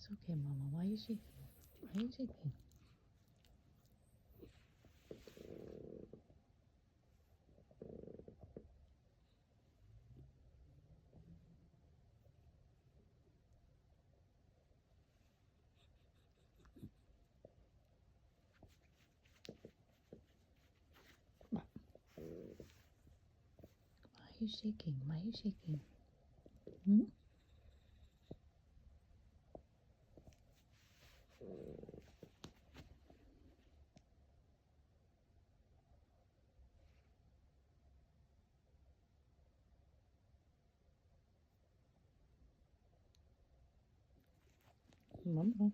It's okay, Mama. Why are you shaking? Why are you shaking? Why are you shaking? Why are you shaking? Hmm? Mama.